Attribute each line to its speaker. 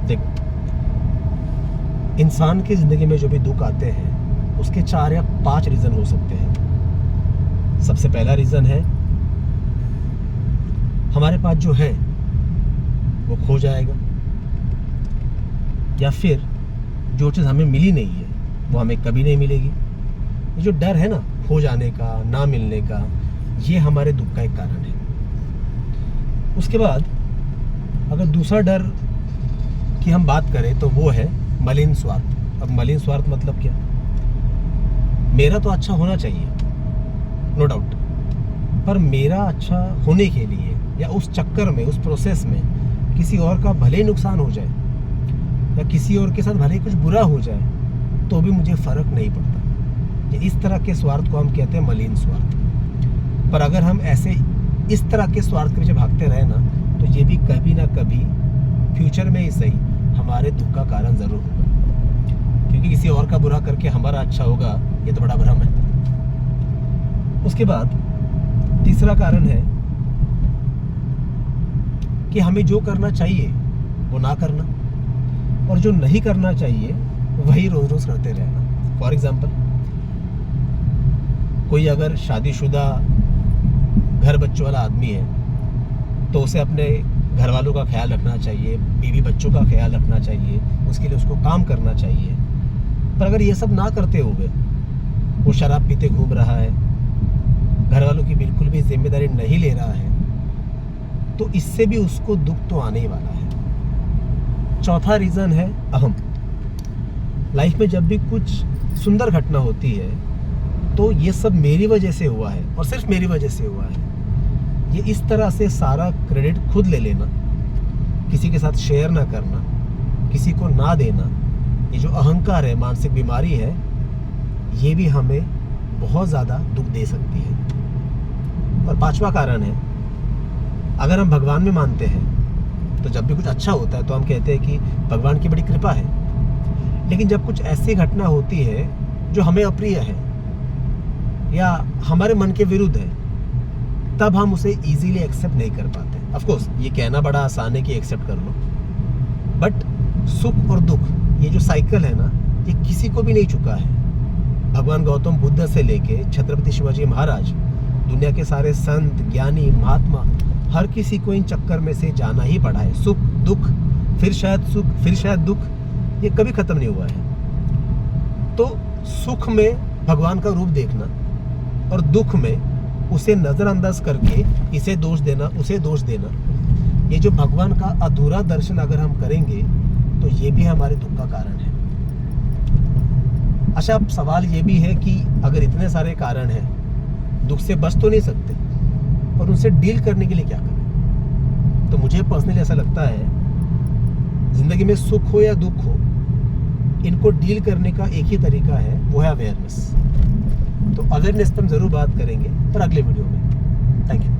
Speaker 1: देखो, इंसान की ज़िंदगी में जो भी दुख आते हैं उसके 4 या 5 रीज़न हो सकते हैं। सबसे पहला रीज़न है हमारे पास जो है वो खो जाएगा, या फिर जो चीज़ हमें मिली नहीं है वो हमें कभी नहीं मिलेगी। ये जो डर है ना खो जाने का, ना मिलने का, ये हमारे दुख का एक कारण है। उसके बाद अगर दूसरा डर की हम बात करें तो वो है मलिन स्वार्थ। अब मलिन स्वार्थ मतलब क्या? मेरा तो अच्छा होना चाहिए, नो डाउट, पर मेरा अच्छा होने के लिए या उस चक्कर में, उस प्रोसेस में किसी और का भले ही नुकसान हो जाए या किसी और के साथ भले ही कुछ बुरा हो जाए तो भी मुझे फ़र्क नहीं पड़ता। ये इस तरह के स्वार्थ को हम कहते हैं मलिन स्वार्थ। पर अगर हम ऐसे इस तरह के स्वार्थ के पीछे भागते रहे ना तो ये भी कभी ना कभी फ्यूचर में ही सही हमारे दुख का कारण ज़रूर होगा, क्योंकि किसी और का बुरा करके हमारा अच्छा होगा ये तो बड़ा भ्रम है। उसके बाद तीसरा कारण है कि हमें जो करना चाहिए वो ना करना, और जो नहीं करना चाहिए वही रोज़ रोज़ करते रहना। फॉर एग्जाम्पल, कोई अगर शादीशुदा घर बच्चों वाला आदमी है तो उसे अपने घर वालों का ख्याल रखना चाहिए, बीवी बच्चों का ख्याल रखना चाहिए, उसके लिए उसको काम करना चाहिए। पर अगर ये सब ना करते हुए वो शराब पीते घूम रहा है, घर वालों की बिल्कुल भी जिम्मेदारी नहीं ले रहा है, तो इससे भी उसको दुख तो आने ही वाला है। चौथा रीज़न है अहम। लाइफ में जब भी कुछ सुंदर घटना होती है तो ये सब मेरी वजह से हुआ है और सिर्फ मेरी वजह से हुआ है, ये इस तरह से सारा क्रेडिट खुद ले लेना, किसी के साथ शेयर ना करना, किसी को ना देना, ये जो अहंकार है, मानसिक बीमारी है, ये भी हमें बहुत ज़्यादा दुख दे सकती है। और पांचवा कारण है, अगर हम भगवान में मानते हैं तो जब भी कुछ अच्छा होता है तो हम कहते हैं कि भगवान की बड़ी कृपा है। लेकिन जब कुछ ऐसी घटना होती है जो हमें अप्रिय है या हमारे मन के विरुद्ध है, तब हम उसे इजीली एक्सेप्ट नहीं कर पाते। ऑफ कोर्स ये कहना बड़ा आसान है कि एक्सेप्ट कर लो, बट सुख और दुख, ये जो साइकिल है ना, ये किसी को भी नहीं चुका है। भगवान गौतम बुद्ध से लेके छत्रपति शिवाजी महाराज, दुनिया के सारे संत, ज्ञानी, महात्मा, हर किसी को इन चक्कर में से जाना ही पड़ा है। सुख दुख, फिर शायद सुख, फिर शायद दुख, ये कभी खत्म नहीं हुआ है। तो सुख में भगवान का रूप देखना और दुख में उसे नज़रअंदाज करके इसे दोष देना, उसे दोष देना, ये जो भगवान का अधूरा दर्शन अगर हम करेंगे तो ये भी हमारे दुख का कारण है। अच्छा, अब सवाल ये भी है कि अगर इतने सारे कारण हैं, दुख से बच तो नहीं सकते, और उनसे डील करने के लिए क्या करें? तो मुझे पर्सनली ऐसा लगता है, जिंदगी में सुख हो या दुख हो, इनको डील करने का एक ही तरीका है, वो है अवेयरनेस। तो अवेयरनेस पर हम जरूर बात करेंगे पर अगले वीडियो में। Thank you.